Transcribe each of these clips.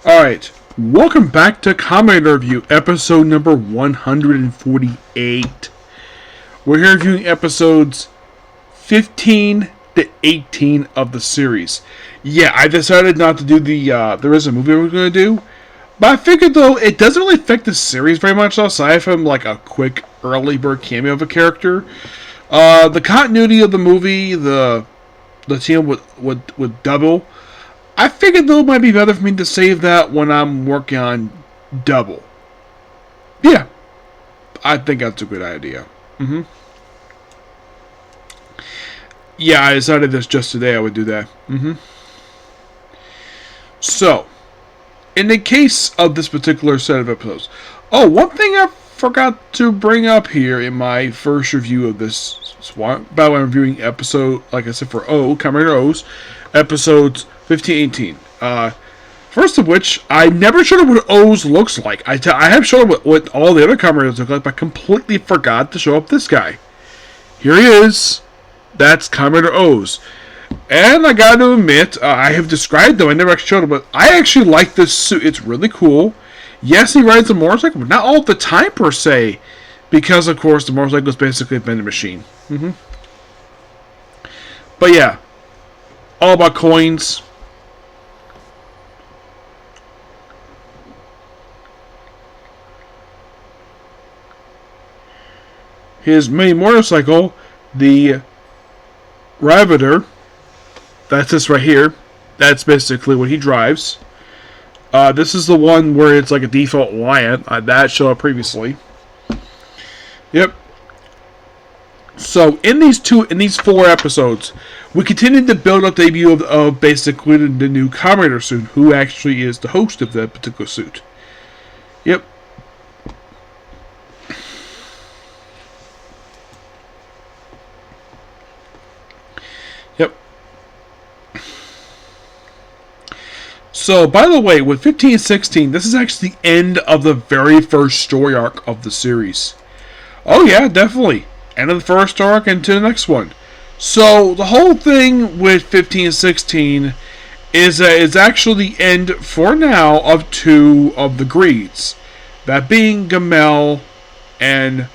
Alright, welcome back to Kamen Review, episode number 148. We're here reviewing episodes 15 to 18 of the series. Yeah, I decided not to do there is a movie we're going to do, but I figured though, it doesn't really affect the series very much aside from like a quick early bird cameo of a character. The continuity of the movie, the team would double. I figured though it might be better for me to save that when I'm working on Double. Yeah, I think that's a good idea. Yeah, I decided this just today I would do that. So, in the case of this particular set of episodes, one thing I forgot to bring up here in my first review of this about when I'm reviewing episode, like I said for Kamen O's, episodes 15-18. First of which, I never showed up what O's looks like. I have showed up what all the other Kamen Rider's look like, but I completely forgot to show up this guy. Here he is. That's Kamen Rider O's. And I gotta admit, I have described them. I never actually showed him, but I actually like this suit. It's really cool. Yes, he rides a motorcycle, but not all the time per se, because of course the motorcycle is basically a vending machine. But yeah, all about coins. His main motorcycle, the Riveter, that's this right here. That's basically what he drives. This is the one where it's like a default Lion. That showed up previously. Yep. So in these 4 episodes, we continue to build up the debut of basically the new Kamen Rider suit, who actually is the host of that particular suit. Yep. So, by the way, with 15-16, this is actually the end of the very first story arc of the series. Oh yeah, definitely. End of the first arc and to the next one. So, the whole thing with 15-16 is actually the end, for now, of 2 of the Greeds. That being Gamel and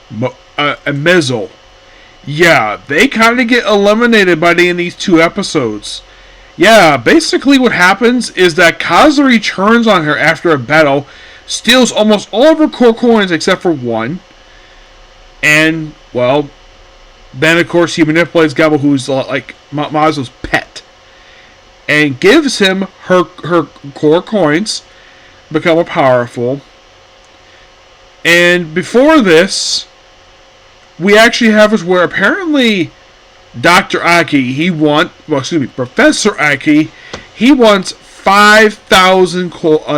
Mezel. Yeah, they kind of get eliminated by the end of these 2 episodes. Yeah, basically what happens is that Kazuri turns on her after a battle, steals almost all of her core coins except for 1, and, well, then of course he manipulates Gabo, who's like Mazo's pet, and gives him her core coins, become more powerful. And before this, we actually have us where apparently Dr. Aki, Professor Aki, he wants 5,000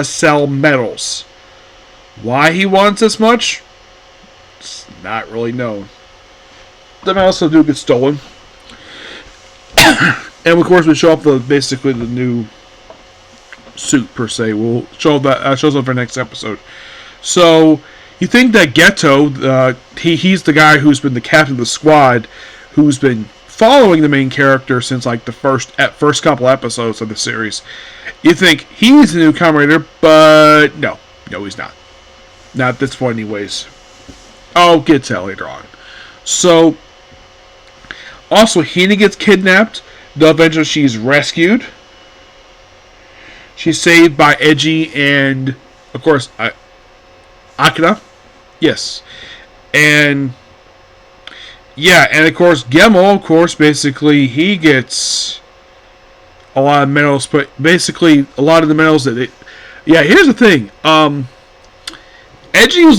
cell medals. Why he wants this much? It's not really known. The medals do get stolen. And of course we show up basically the new suit per se. We'll show that shows up for next episode. So you think that Geto, he's the guy who's been the captain of the squad, who's been following the main character since like the first couple episodes of the series. You think he's the new Kamen Rider, but no, he's not. Not at this point, anyways. I'll get to that later on. So, also Hina gets kidnapped. Though eventually she's rescued. She's saved by Eiji and, of course, Akira. Yes, and. Yeah, and of course, Gemo, basically, he gets a lot of medals, but basically, a lot of the medals that yeah, here's the thing. Eiji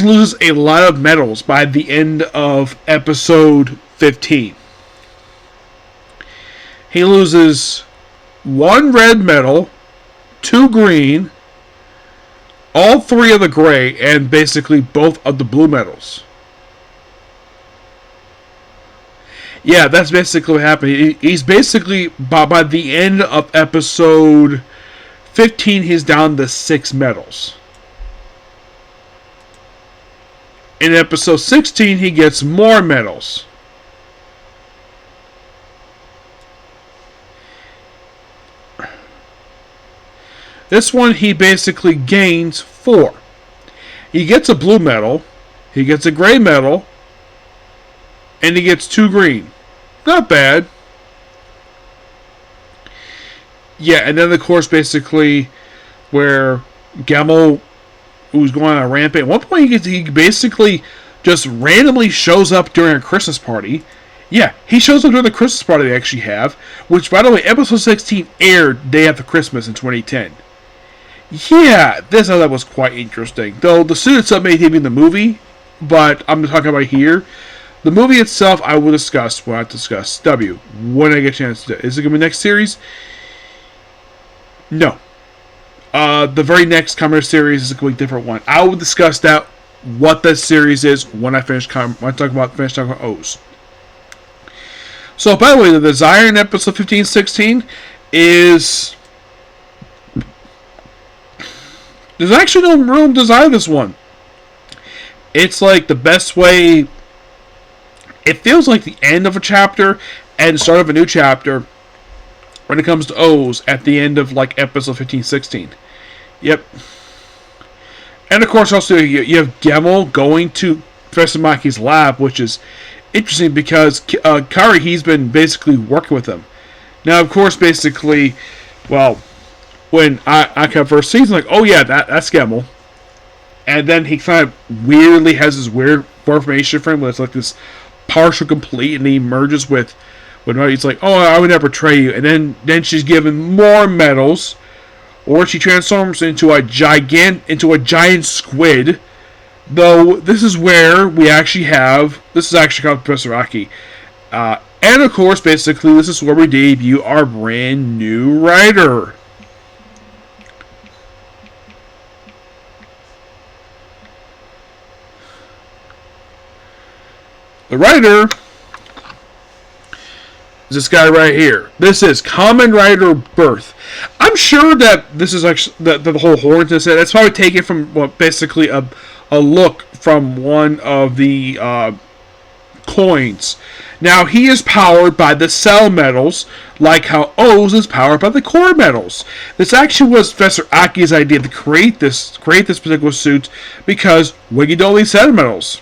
loses a lot of medals by the end of episode 15. He loses 1 red medal, 2 green, all 3 of the gray, and basically both of the blue medals. Yeah, that's basically what happened. He's basically, by the end of episode 15, he's down to 6 medals. In episode 16, he gets more medals. This one he basically gains 4. He gets a blue medal, he gets a gray medal, and he gets 2 green. Not bad. Yeah, and then of course basically where Gemmel, who's going on a rampage, at one point he basically just randomly shows up during a Christmas party. Yeah, he shows up during the Christmas party they actually have, which, by the way, episode 16 aired day after Christmas in 2010. Yeah, this I thought was quite interesting. Though the suit itself may be in the movie, but I'm talking about here. The movie itself I will discuss when I discuss W, when I get a chance to. Is it going to be next series? No. The very next Kamen series is a completely different one. I will discuss that, what that series is, when I talk about O's. So, by the way, the Desire in episode 15-16 is... There's actually no room to desire this one. It's like the best way... It feels like the end of a chapter and start of a new chapter when it comes to O's at the end of like episode 15-16. Yep. And of course also you have Gemmel going to Professor Maki's lab, which is interesting because Kari, he's been basically working with him. Now, of course, basically, well, when I kept first season, like, oh yeah, that's Gemmel. And then he kind of weirdly has this weird formation for him where it's like this partial complete, and he merges with when he's like, oh, I would never betray you. And then she's given more medals, or she transforms into a giant squid. Though this is where we actually have, this is actually called Professor Aki. And of course, basically, this is where we debut our brand new writer. The writer is this guy right here. This is Kamen Rider Birth. I'm sure that this is actually the whole horns is it. It's probably taken from basically a look from one of the coins. Now, he is powered by the cell metals, like how O's is powered by the core metals. This actually was Professor Aki's idea to create this particular suit because Wiggy don't need cell metals.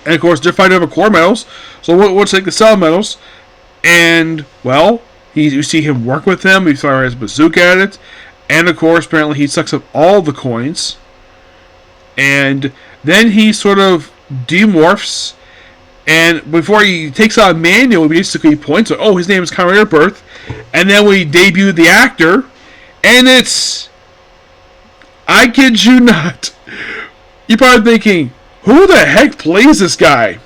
And of course, they're fighting over core metals. So what's like the cell metals? And well, you see him work with them. He fires his bazooka at it, and of course, apparently he sucks up all the coins. And then he sort of demorphs, and before he takes out a manual, he basically points out, oh, his name is Kamen Rider Birth. And then we debut the actor, and it's, I kid you not, you're probably thinking, who the heck plays this guy?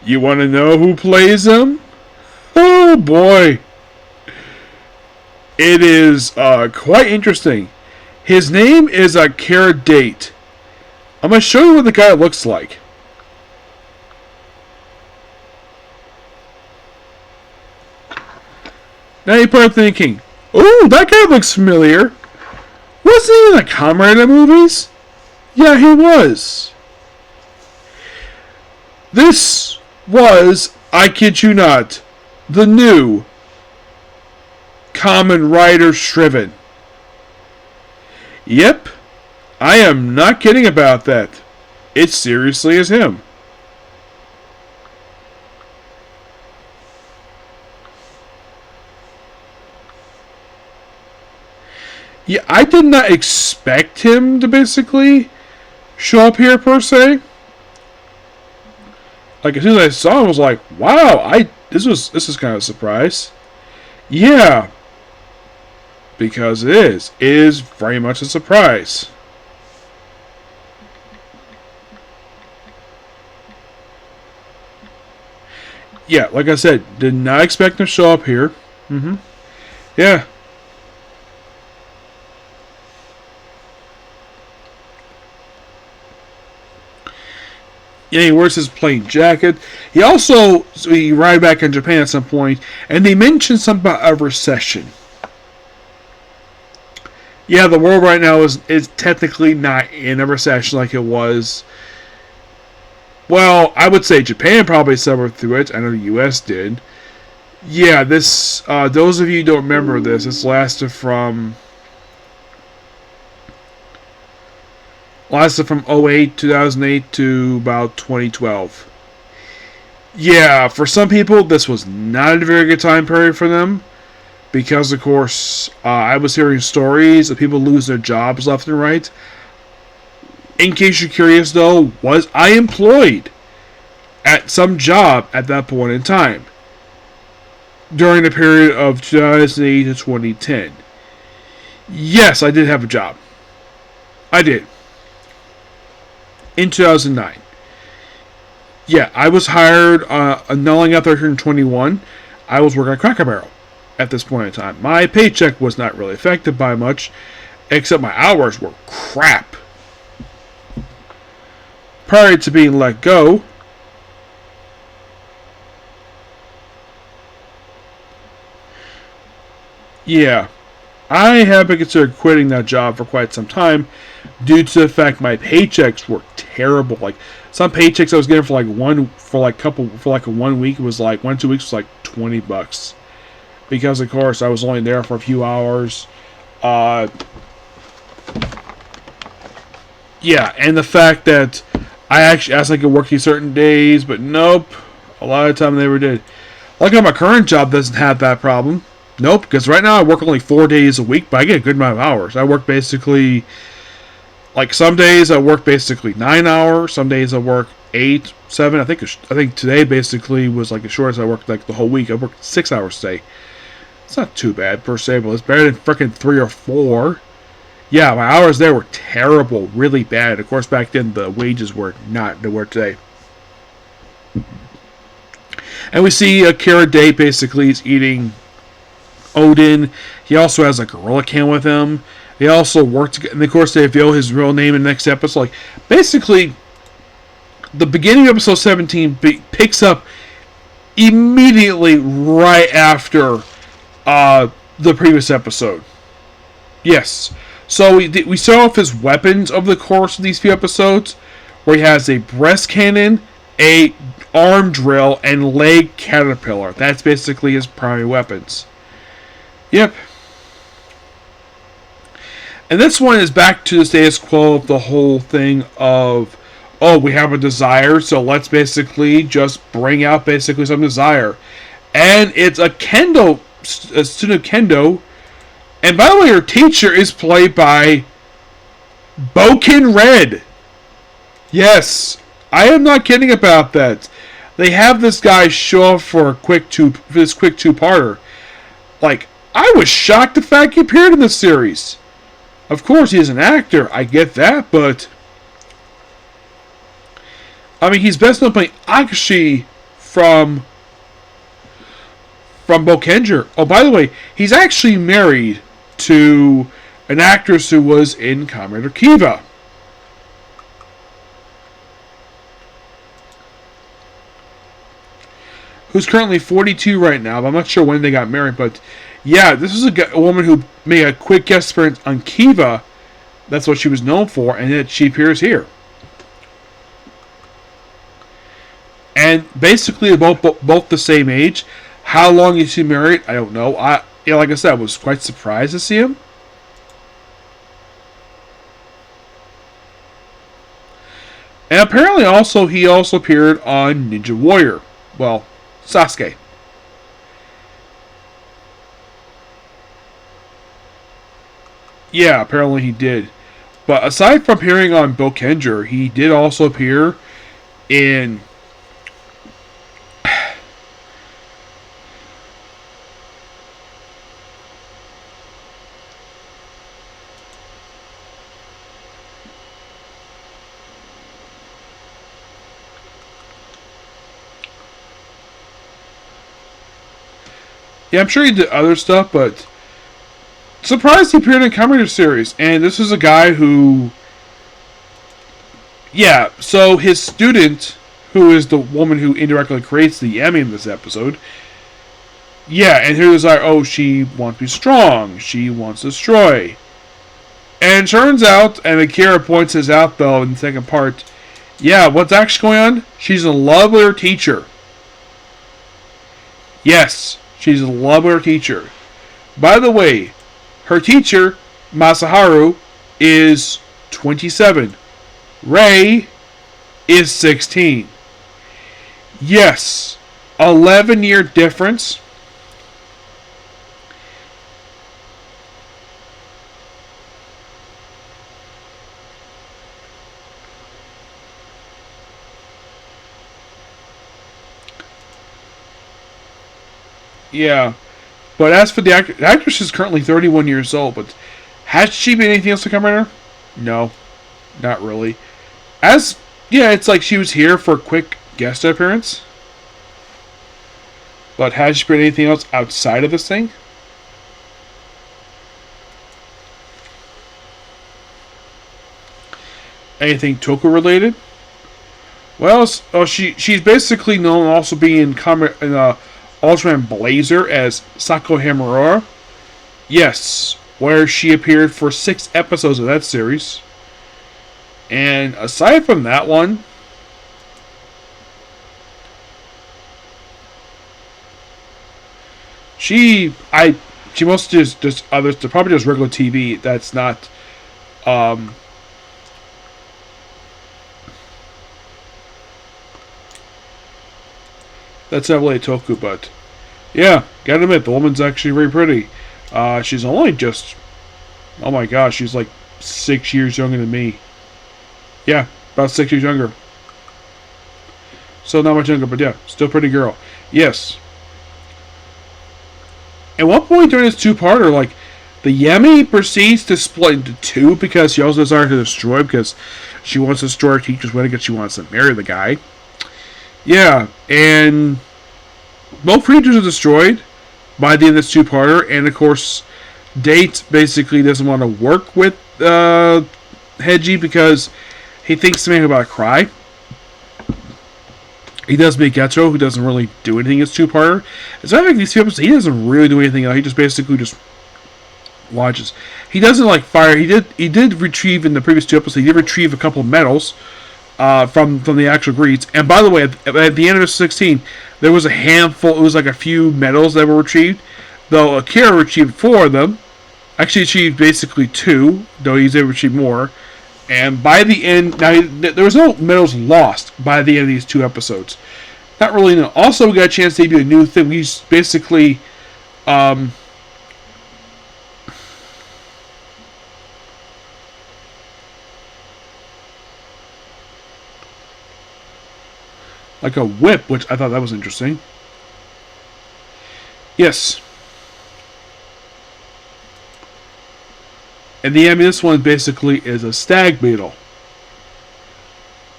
You want to know who plays him? Oh boy. It is quite interesting. His name is Kara Date. I'm going to show you what the guy looks like. Now you're probably thinking, oh, that guy looks familiar. Wasn't he in the Kamen Rider movies? Yeah, he was. This was, I kid you not, the new Kamen Rider Shriven. Yep, I am not kidding about that. It seriously is him. Yeah, I did not expect him to basically show up here per se. Like as soon as I saw him, I was like, "Wow! This is kind of a surprise." Yeah, because it is very much a surprise. Yeah, like I said, did not expect him to show up here. Yeah. Yeah, he wears his plain jacket. He arrived back in Japan at some point, and they mentioned something about a recession. Yeah, the world right now is technically not in a recession like it was. Well, I would say Japan probably suffered through it. I know the U.S. did. Yeah, this, those of you who don't remember this lasted from '08, 2008 to about 2012. Yeah, for some people, this was not a very good time period for them because, of course, I was hearing stories of people lose their jobs left and right. In case you're curious, though, was I employed at some job at that point in time during the period of 2008 to 2010? Yes, I did have a job. I did. In 2009. Yeah, I was hired annulling at 1321. I was working at Cracker Barrel at this point in time. My paycheck was not really affected by much, except my hours were crap. Prior to being let go, yeah, I have been considered quitting that job for quite some time due to the fact my paychecks were terrible. Like some paychecks I was getting for like a 1 week, it was like 1 2 weeks was like $20 because of course I was only there for a few hours. Yeah, and the fact that I actually asked I could work these certain days, but nope, a lot of the time they never did. Like my current job doesn't have that problem. Nope, because right now I work only 4 days a week, but I get a good amount of hours. I work basically, like some days I work basically 9 hours, some days I work 8, 7. I think today basically was like the shortest I worked like the whole week. I worked 6 hours today. It's not too bad per se, but it's better than freaking 3 or 4. Yeah, my hours there were terrible, really bad. Of course, back then the wages were not they were today. And we see Kira Day basically is eating Odin. He also has a gorilla can with him. They also work together, and of course they reveal his real name in the next episode. Like basically, the beginning of episode 17 picks up immediately right after the previous episode. Yes. So we saw off his weapons over the course of these few episodes, where he has a breast cannon, a arm drill, and leg caterpillar. That's basically his primary weapons. Yep. And this one is back to the status quo of the whole thing of, oh, we have a desire, so let's basically just bring out basically some desire. And it's a student of kendo. And by the way, her teacher is played by Boken Red. Yes, I am not kidding about that. They have this guy show up for this quick two-parter. Like, I was shocked the fact he appeared in this series. Of course, he's an actor. I get that, but I mean, he's best known playing Akashi from Bokenger. Oh, by the way, he's actually married to an actress who was in Kamen Kiva. Who's currently 42 right now. But I'm not sure when they got married, but yeah, this is a woman who made a quick guest appearance on Kiva. That's what she was known for, and yet she appears here. And basically, both the same age. How long is he married? I don't know. Like I said, I was quite surprised to see him. And apparently, he also appeared on Ninja Warrior. Well, Sasuke. Yeah, apparently he did. But aside from appearing on Bokenger, he did also appear in yeah, I'm sure he did other stuff, but surprised he appeared in a comedy series. And this is a guy who, yeah, so his student, who is the woman who indirectly creates the Emmy in this episode, yeah, and he was like, oh, she wants to be strong, she wants to destroy. And it turns out, and Akira points this out though in the second part, yeah, what's actually going on? She's in love with her teacher. Yes, She's in love with her teacher. By the way, her teacher, Masaharu, is 27. Rei is 16. Yes, 11-year difference. Yeah, but as for the actress is currently 31 years old, but has she been anything else to Kamen Rider? No, not really. Yeah, it's like she was here for a quick guest appearance. But has she been anything else outside of this thing? Anything Toku related? Well, she's basically known also being in Ultraman Blazer as Sako Hamura. Yes, where she appeared for 6 episodes of that series. And aside from that one, she mostly just others. Probably just regular TV. That's not. That's not really Toku, but yeah, gotta admit the woman's actually very pretty. She's only just, oh my gosh, she's like 6 years younger than me. Yeah, about 6 years younger. So not much younger, but yeah, still pretty girl. Yes. At one point during this two-parter, like, the Yemi proceeds to split into two because she also desires to destroy, because she wants to destroy her teacher's wedding because she wants to marry the guy. Yeah, and both creatures are destroyed by the end of this two-parter, and of course, Date basically doesn't want to work with Heiji because he thinks something about to cry. He does meet Getro, who doesn't really do anything as two-parter. As a matter of fact, these two episodes, he doesn't really do anything. He just basically just watches. He doesn't like fire. He did retrieve in the previous 2 episodes. He did retrieve a couple of medals from the actual greets. And by the way, at the end of 16, there was a handful. It was like a few medals that were retrieved. Though Akira retrieved 4 of them. Actually, achieved basically 2. Though he's able to achieve more. And by the end, now there was no medals lost by the end of these 2 episodes. Not really. No. Also, we got a chance to debut a new thing. He's basically, like a whip, which I thought that was interesting. Yes. And the this one basically is a stag beetle.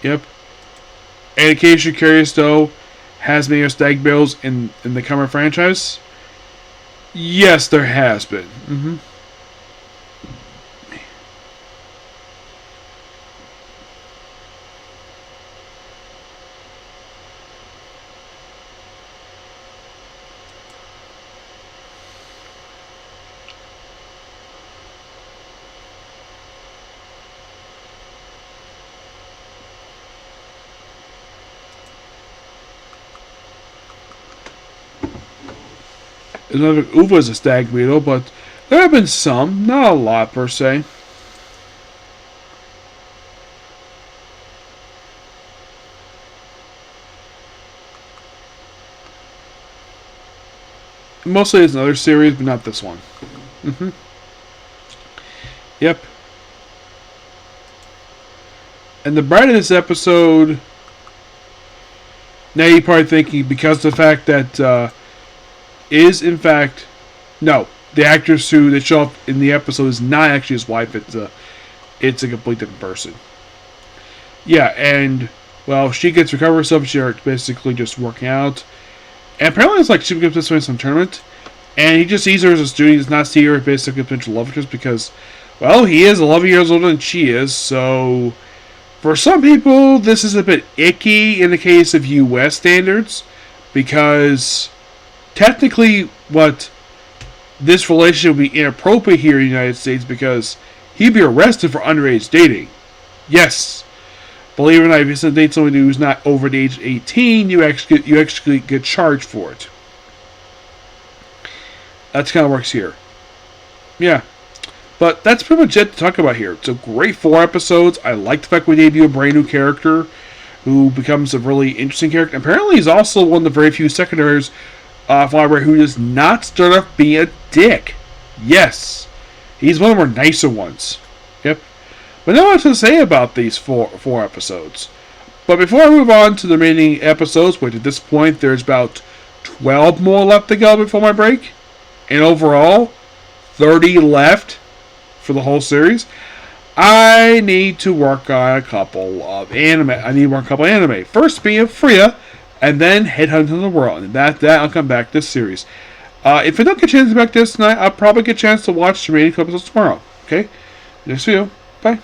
Yep. And in case you're curious, though, has been stag beetles in the Kamen franchise? Yes, there has been. Mm-hmm. Another Uva is a stag beetle, but there have been some, not a lot per se. Mostly it's another series, but not this one. Mm-hmm. Yep. And the bright of this episode, now you're probably thinking, because of the fact that is in fact, no, the actress who they show up in the episode is not actually his wife. It's a complete different person. Yeah, and well, she gets recovered herself. She's basically just working out, and apparently it's like she gets this way in some tournament, and he just sees her as a student. He does not see her as basically a potential love interest because, well, he is 11 years older than she is. So, for some people, this is a bit icky in the case of U.S. standards because technically, what this relationship would be inappropriate here in the United States because he'd be arrested for underage dating. Yes, believe it or not, if you date someone who's not over the age of 18, you actually get charged for it. That's kind of works here. Yeah. But that's pretty much it to talk about here. It's a great 4 episodes. I like the fact we debut a brand new character who becomes a really interesting character. Apparently, he's also one of the very few secondaries who does not start off being a dick. Yes. He's one of our nicer ones. Yep. But not much to say about these four episodes. But before I move on to the remaining episodes, which at this point there's about 12 more left to go before my break, and overall 30 left for the whole series, I need to work on a couple of anime. First being Freya, and then Headhunting the World. And that I'll come back this series. If I don't get a chance to back this tonight, I'll probably get a chance to watch the remaining episodes tomorrow. Okay? Next video. Bye.